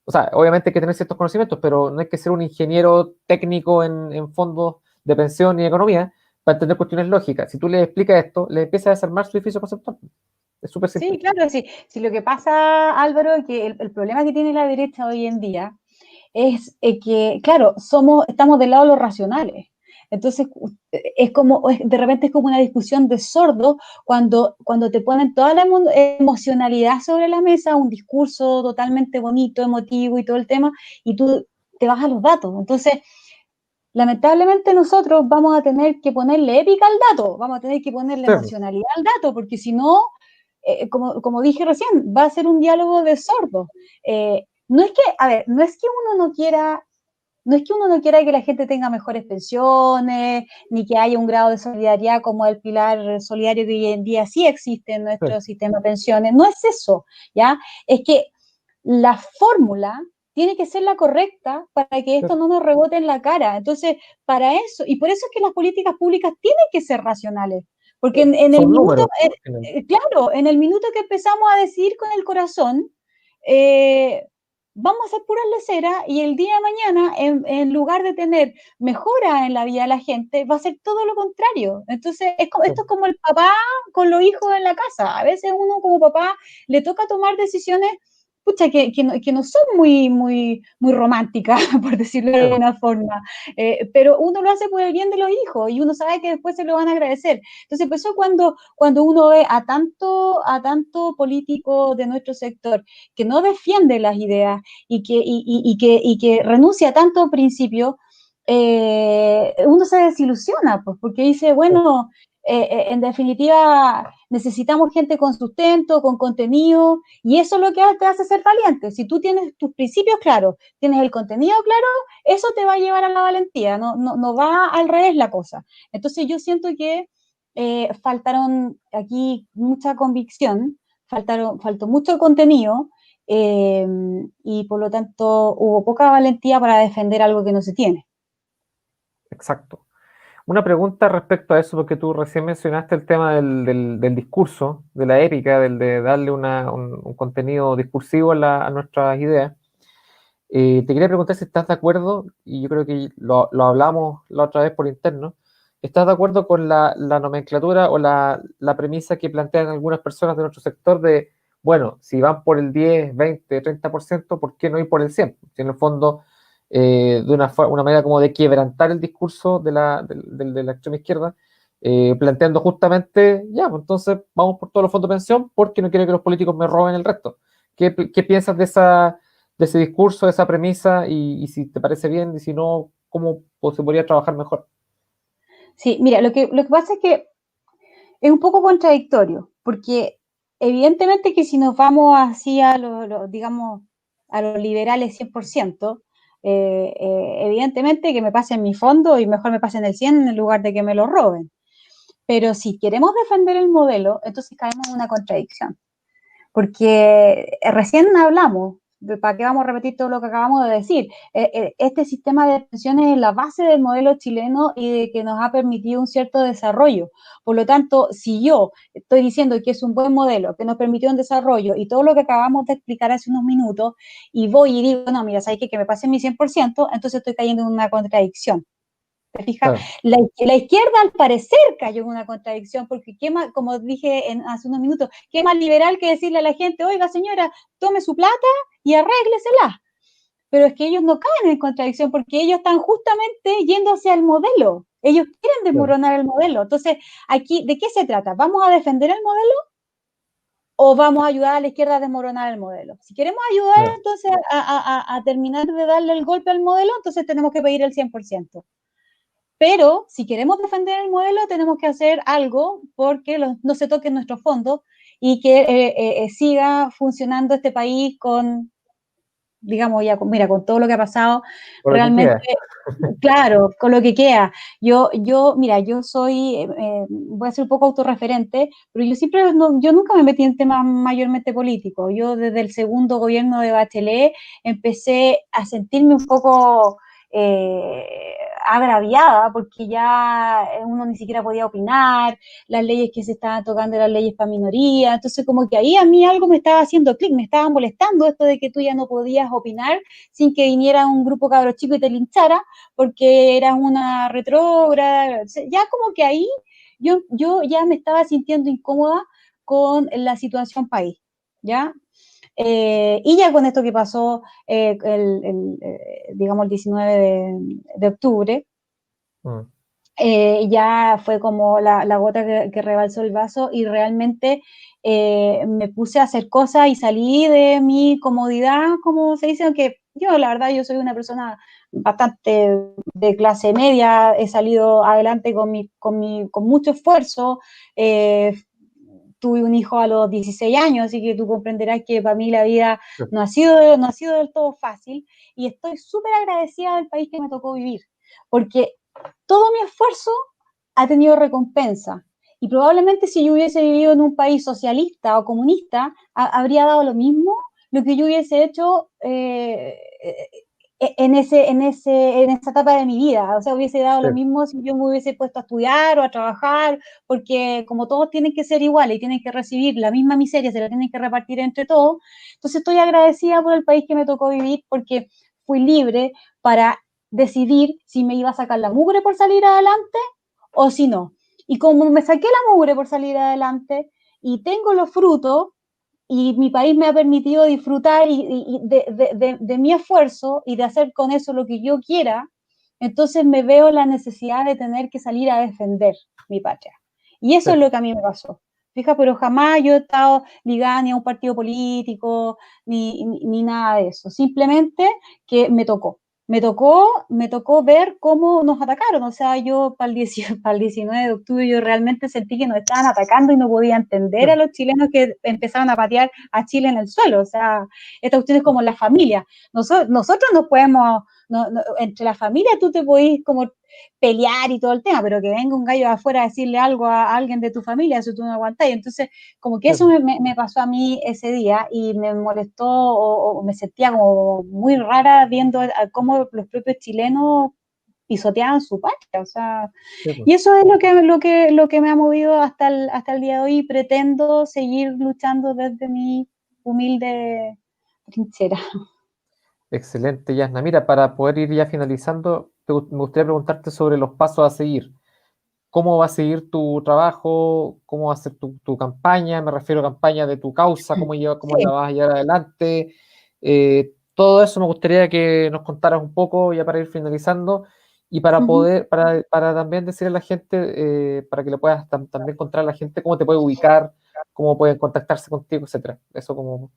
o sea, obviamente hay que tener ciertos conocimientos, pero no hay que ser un ingeniero técnico en fondos de pensión y economía para entender cuestiones lógicas. Si tú le explicas esto, le empiezas a desarmar su edificio conceptual. Es súper Sí, simple. claro, sí. Sí, lo que pasa, Álvaro, es que el problema que tiene la derecha hoy en día es que, claro, estamos del lado de los racionales. Entonces, es como, de repente es como una discusión de sordos cuando te ponen toda la emocionalidad sobre la mesa, un discurso totalmente bonito, emotivo y todo el tema, y tú te vas a los datos. Entonces, lamentablemente nosotros vamos a tener que ponerle épica al dato, vamos a tener que ponerle Sí, pues. emocionalidad al dato, porque si no, como dije recién, va a ser un diálogo de sordos. No es que, a ver, no es que uno no quiera que la gente tenga mejores pensiones, ni que haya un grado de solidaridad como el pilar solidario que hoy en día sí existe en Sí, nuestro sistema de pensiones. No es eso, ¿ya? Es que la fórmula tiene que ser la correcta para que sí. esto no nos rebote en la cara. Entonces, para eso, y por eso es que las políticas públicas tienen que ser racionales, porque en el Son minuto, números, al final. claro, en el minuto que empezamos a decidir con el corazón, eh, vamos a hacer puras leceras y el día de mañana, en lugar de tener mejora en la vida de la gente, va a ser todo lo contrario. Entonces, Sí. esto es como el papá con los hijos en la casa. A veces uno como papá le toca tomar decisiones pucha, que no son muy románticas, por decirlo Sí, de pues. alguna forma, pero uno lo hace por el bien de los hijos y uno sabe que después se lo van a agradecer. Entonces, por eso cuando uno ve a tanto político de nuestro sector que no defiende las ideas y que renuncia a tanto principio, uno se desilusiona, pues, porque dice, Sí. bueno, en definitiva, necesitamos gente con sustento, con contenido, y eso es lo que te hace ser valiente. Si tú tienes tus principios claros, tienes el contenido claro, eso te va a llevar a la valentía, no va al revés la cosa. Entonces yo siento que faltaron aquí mucha convicción, faltó mucho contenido, eh, y por lo tanto hubo poca valentía para defender algo que no se tiene. Exacto. Una pregunta respecto a eso, porque tú recién mencionaste el tema del discurso, de la épica, del de darle un contenido discursivo a nuestras ideas. Te quería preguntar si estás de acuerdo, y yo creo que lo hablamos la otra vez por interno. ¿Estás de acuerdo con la nomenclatura o la premisa que plantean algunas personas de nuestro sector de, bueno, si van por el 10, 20, 30%, ¿por qué no ir por el 100%? Si en el fondo, de una manera como de quebrantar el discurso de la extrema izquierda, planteando justamente, ya, pues entonces vamos por todos los fondos de pensión porque no quiero que los políticos me roben el resto. ¿Qué piensas de ese discurso, de esa premisa, y si te parece bien, y si no, cómo se podría trabajar mejor? Sí, mira, lo que pasa es que es un poco contradictorio, porque evidentemente que si nos vamos así digamos, a los liberales 100%, evidentemente que me pasen mi fondo y mejor me pasen el 100 en lugar de que me lo roben. Pero si queremos defender el modelo, entonces caemos en una contradicción, porque recién hablamos, ¿para qué vamos a repetir todo lo que acabamos de decir? Este sistema de pensiones es la base del modelo chileno y de que nos ha permitido un cierto desarrollo. Por lo tanto, si yo estoy diciendo que es un buen modelo, que nos permitió un desarrollo y todo lo que acabamos de explicar hace unos minutos, y voy y digo, no, mira, ¿sabes qué? Que me pase mi 100%, entonces estoy cayendo en una contradicción. ¿Te fijas? Claro, La izquierda al parecer cayó en una contradicción, porque qué más, como dije hace unos minutos, qué más liberal que decirle a la gente, oiga señora, tome su plata y arréglesela. Pero es que ellos no caen en contradicción porque ellos están justamente yendo hacia el modelo. Ellos quieren claro. desmoronar el modelo. Entonces, aquí, ¿de qué se trata? ¿Vamos a defender el modelo o vamos a ayudar a la izquierda a desmoronar el modelo? Si queremos ayudar Ya. entonces a terminar de darle el golpe al modelo, entonces tenemos que pedir el 100%. Pero si queremos defender el modelo, tenemos que hacer algo porque no se toquen nuestros fondos y que siga funcionando este país con digamos, ya, mira, con todo lo que ha pasado, Por lo que realmente, queda. claro, con lo que queda. Mira, yo soy, voy a ser un poco autorreferente, pero yo siempre, yo nunca me metí en temas mayormente políticos. Yo desde el segundo gobierno de Bachelet empecé a sentirme un poco agraviada porque ya uno ni siquiera podía opinar, las leyes que se estaban tocando eran leyes para minoría, entonces como que ahí a mí algo me estaba haciendo clic, me estaba molestando esto de que tú ya no podías opinar sin que viniera un grupo cabro chico y te linchara porque eras una retrógrada, ya como que ahí yo ya me estaba sintiendo incómoda con la situación país, ¿ya? Y ya con esto que pasó, digamos, el 19 de octubre, Mm. ya fue como la gota que rebalsó el vaso y realmente me puse a hacer cosas y salí de mi comodidad, como se dice, aunque yo la verdad yo soy una persona bastante de clase media, he salido adelante con mucho esfuerzo, tuve un hijo a los 16 años, así que tú comprenderás que para mí la vida Sí, no ha sido del todo fácil y estoy súper agradecida del país que me tocó vivir, porque todo mi esfuerzo ha tenido recompensa. Y probablemente si yo hubiese vivido en un país socialista o comunista, habría dado lo mismo lo que yo hubiese hecho en esa etapa de mi vida. O sea, hubiese dado sí, lo mismo si yo me hubiese puesto a estudiar o a trabajar, porque como todos tienen que ser iguales y tienen que recibir la misma miseria, se la tienen que repartir entre todos. Entonces estoy agradecida por el país que me tocó vivir porque fui libre para decidir si me iba a sacar la mugre por salir adelante o si no. Y como me saqué la mugre por salir adelante y tengo los frutos y mi país me ha permitido disfrutar de mi esfuerzo y de hacer con eso lo que yo quiera, entonces me veo la necesidad de tener que salir a defender mi patria. Y eso sí. es lo que a mí me pasó. Fija, pero jamás yo he estado ligada ni a un partido político, ni nada de eso. Simplemente que me tocó ver cómo nos atacaron. O sea, yo para el 19 de octubre yo realmente sentí que nos estaban atacando y no podía entender a los chilenos que empezaron a patear a Chile en el suelo. O sea, esta cuestión es como la familia. Nosotros nos podemos, entre la familia tú te podís como pelear y todo el tema, pero que venga un gallo de afuera a decirle algo a alguien de tu familia, eso tú no aguantás. Entonces, como que Sí, eso me pasó a mí ese día y me molestó o me sentía como muy rara viendo cómo los propios chilenos pisoteaban su patria, o sea, sí, y eso es lo que me ha movido hasta el día de hoy y pretendo seguir luchando desde mi humilde trinchera. excelente, Yasna. Mira, para poder ir ya finalizando, me gustaría preguntarte sobre los pasos a seguir. ¿Cómo va a seguir tu trabajo? ¿Cómo va a ser tu campaña? Me refiero a campaña de tu causa, cómo la Sí. vas a llevar adelante. Todo eso me gustaría que nos contaras un poco ya para ir finalizando y para Uh -huh. poder, para también decirle a la gente, para que le puedas también contar a la gente cómo te puede ubicar, cómo pueden contactarse contigo, etcétera. Eso como...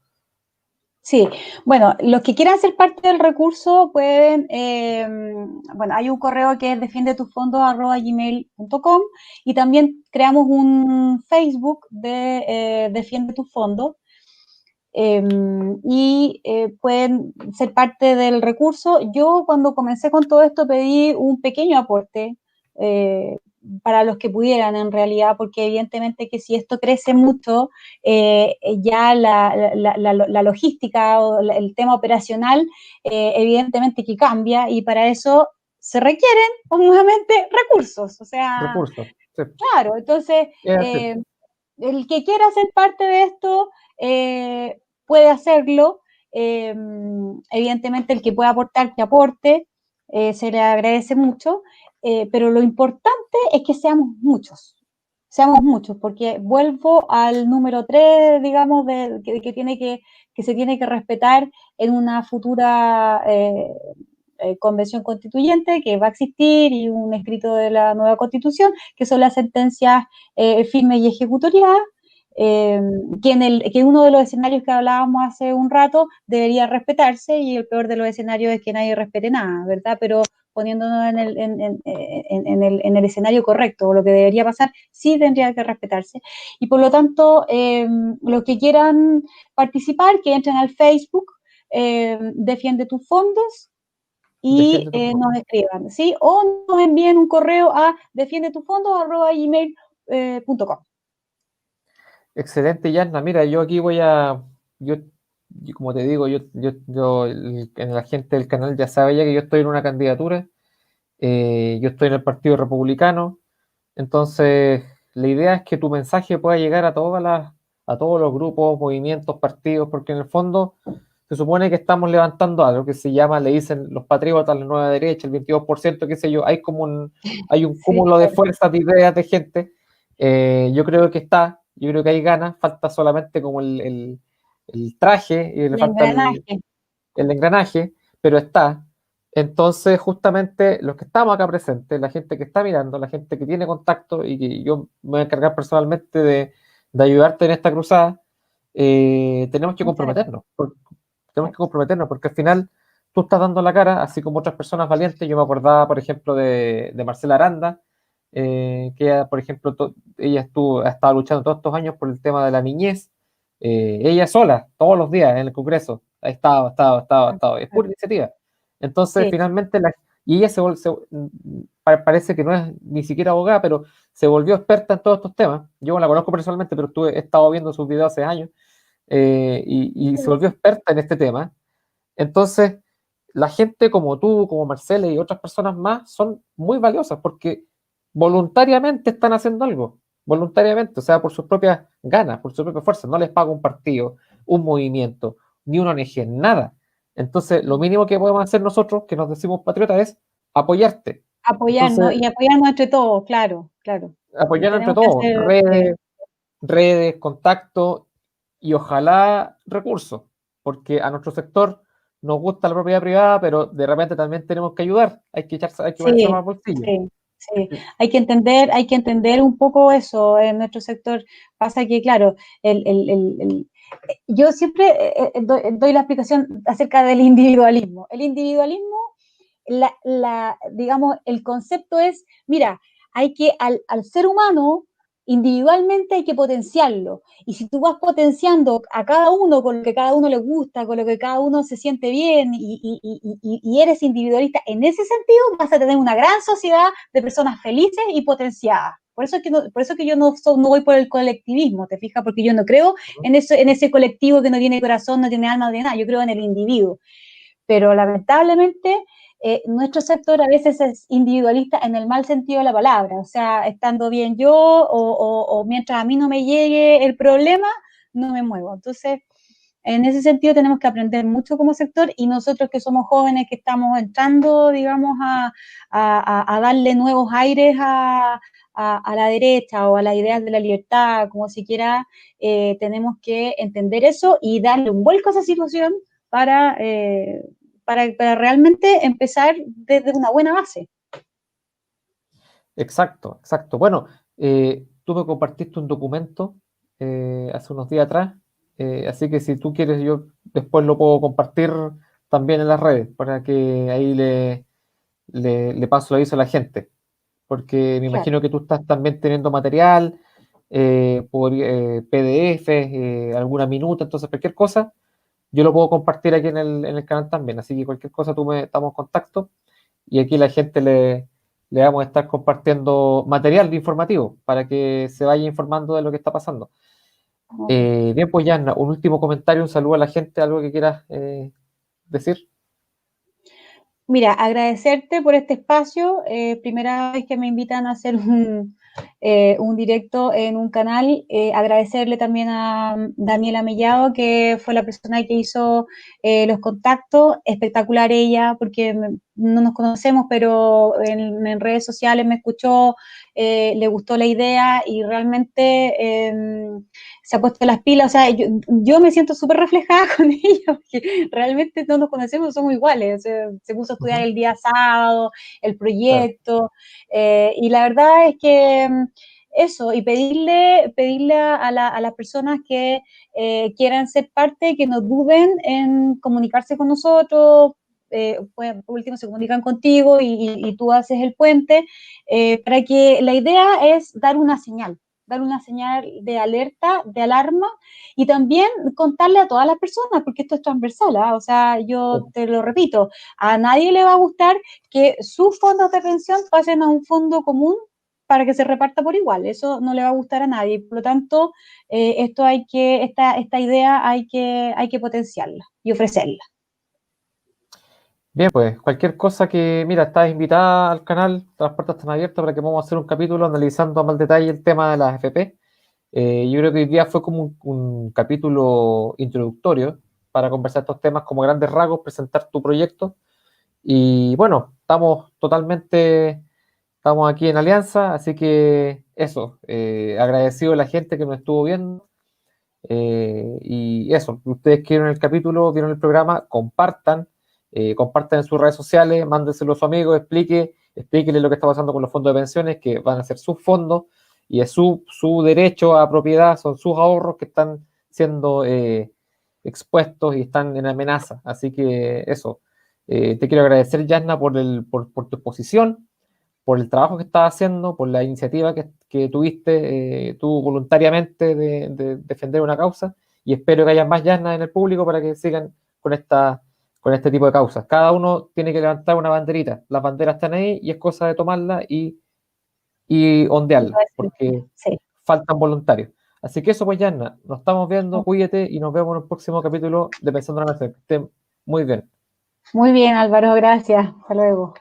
Sí, bueno, los que quieran ser parte del recurso pueden, bueno, hay un correo que es defiendetufondos@gmail.com y también creamos un Facebook de Defiende tus fondos pueden ser parte del recurso. Yo cuando comencé con todo esto pedí un pequeño aporte eh, para los que pudieran en realidad, porque evidentemente que si esto crece mucho, ya la logística o el tema operacional evidentemente que cambia y para eso se requieren nuevamente recursos. O sea, Recursos. Sí, claro, entonces es así. el que quiera ser parte de esto puede hacerlo. Eh, Evidentemente, el que pueda aportar, que aporte, se le agradece mucho, pero lo importante es que seamos muchos, porque vuelvo al número 3, digamos, que se tiene que respetar en una futura convención constituyente que va a existir y un escrito de la nueva constitución, que son las sentencias firmes y ejecutoriadas, eh, que uno de los escenarios que hablábamos hace un rato debería respetarse y el peor de los escenarios es que nadie respete nada, ¿verdad? Pero poniéndonos en el escenario correcto, lo que debería pasar, sí tendría que respetarse. Y por lo tanto, los que quieran participar, que entren al Facebook, defiende tus fondos y Defiende tu nos escriban, ¿sí? O nos envíen un correo a defiendetufondos@gmail.com. Excelente, Yasna. Mira, yo aquí voy a, como te digo, en la gente del canal ya sabe ya que yo estoy en una candidatura, yo estoy en el Partido Republicano, entonces la idea es que tu mensaje pueda llegar a todos los grupos, movimientos, partidos, porque en el fondo se supone que estamos levantando algo que se llama, le dicen los patriotas, la nueva derecha, el 22%, qué sé yo, hay un Sí, cúmulo de claro. fuerzas, de ideas, de gente. Yo creo que hay ganas, falta solamente como el traje, y le El falta engranaje. el engranaje, pero está. Entonces, justamente los que estamos acá presentes, la gente que está mirando, la gente que tiene contacto y que yo me voy a encargar personalmente de ayudarte en esta cruzada, tenemos que Muchas gracias. comprometernos. Tenemos que comprometernos porque al final tú estás dando la cara, así como otras personas valientes. Yo me acordaba, por ejemplo, de Marcela Aranda, que ella, por ejemplo, ha estado luchando todos estos años por el tema de la niñez. Ella sola, todos los días en el Congreso, ha estado, es pura iniciativa. Entonces, Sí, finalmente, y ella parece que no es ni siquiera abogada, pero se volvió experta en todos estos temas. Yo la conozco personalmente, pero he estado viendo sus videos hace años, y se volvió experta en este tema. Entonces, la gente como tú, como Marcela y otras personas más son muy valiosas porque voluntariamente están haciendo algo, voluntariamente, o sea, por sus propias ganas, por sus propias fuerzas. No les paga un partido, un movimiento, ni una ONG, nada. Entonces, lo mínimo que podemos hacer nosotros, que nos decimos patriotas, es apoyarte. apoyarnos Entonces, y apoyarnos entre todos, claro, claro. apoyarnos entre Tenemos que todos, hacer, redes, contacto y ojalá recursos, porque a nuestro sector nos gusta la propiedad privada, pero de repente también tenemos que ayudar, hay que ponerse sí, más bolsillo. sí, sí. Hay que entender un poco eso en nuestro sector. Pasa que, claro, yo siempre doy la explicación acerca del individualismo. El individualismo, digamos, el concepto es, mira, hay que al ser humano individualmente hay que potenciarlo. Y si tú vas potenciando a cada uno con lo que cada uno le gusta, con lo que cada uno se siente bien y eres individualista, en ese sentido vas a tener una gran sociedad de personas felices y potenciadas. Por eso que yo no voy por el colectivismo, ¿te fijas? Porque yo no creo en ese colectivo que no tiene corazón, no tiene alma, no tiene nada. Yo creo en el individuo. Pero lamentablemente nuestro sector a veces es individualista en el mal sentido de la palabra, o sea, estando bien yo o mientras a mí no me llegue el problema, no me muevo. Entonces, en ese sentido tenemos que aprender mucho como sector y nosotros que somos jóvenes que estamos entrando, digamos, a darle nuevos aires a la derecha o a las ideas de la libertad, como si quiera, tenemos que entender eso y darle un vuelco a esa situación para, para realmente empezar desde una buena base. Exacto, exacto. Bueno, tú me compartiste un documento hace unos días atrás, así que si tú quieres, yo después lo puedo compartir también en las redes para que ahí le paso el aviso a la gente, porque me Claro. imagino que tú estás también teniendo material por PDF, alguna minuta, entonces cualquier cosa, yo lo puedo compartir aquí en el canal también, así que cualquier cosa estamos en contacto y aquí la gente le vamos a estar compartiendo material de informativo para que se vaya informando de lo que está pasando. Okay. Bien, pues ya, un último comentario, un saludo a la gente, algo que quieras decir. Mira, agradecerte por este espacio. Primera vez que me invitan a hacer un directo en un canal. Agradecerle también a Daniela Mellado, que fue la persona que hizo los contactos. Espectacular ella, porque no nos conocemos, pero en redes sociales me escuchó, le gustó la idea y realmente se ha puesto las pilas. O sea, yo me siento súper reflejada con ella, porque realmente no nos conocemos, somos iguales. Se puso a estudiar el día sábado, el Claro. proyecto, y la verdad es que eso, y pedirle a las personas que quieran ser parte, que no duden en comunicarse con nosotros. Pues, por último se comunican contigo y tú haces el puente, para que la idea es dar una señal, dar una señal de alerta, de alarma, y también contarle a todas las personas, porque esto es transversal, ¿eh? O sea, yo te lo repito, a nadie le va a gustar que sus fondos de pensión pasen a un fondo común para que se reparta por igual. Eso no le va a gustar a nadie. Por lo tanto, esta idea hay que potenciarla y ofrecerla. Bien, pues cualquier cosa que, mira, estás invitada al canal, las puertas están abiertas para que podamos hacer un capítulo analizando más detalle el tema de las FP. Yo creo que hoy día fue como un capítulo introductorio para conversar estos temas como grandes rasgos, presentar tu proyecto. Y bueno, estamos aquí en alianza, así que eso, agradecido a la gente que nos estuvo viendo. Y eso, ustedes que vieron el capítulo, vieron el programa, compartan en sus redes sociales, mándenselo a sus amigos, explíquenle lo que está pasando con los fondos de pensiones, que van a ser sus fondos y es su derecho a propiedad, son sus ahorros que están siendo expuestos y están en amenaza. Así que eso, te quiero agradecer, Yasna, por tu exposición, por el trabajo que estás haciendo, por la iniciativa que tuviste tú voluntariamente de defender una causa y espero que haya más llanas en el público para que sigan con este tipo de causas. Cada uno tiene que levantar una banderita, las banderas están ahí y es cosa de tomarlas y ondearlas, porque Sí. faltan voluntarios. Así que eso pues, Yanna, nos estamos viendo, cuídate y nos vemos en el próximo capítulo de Pensando en la Nación. Que estén muy bien. Muy bien, Álvaro, gracias. Hasta luego.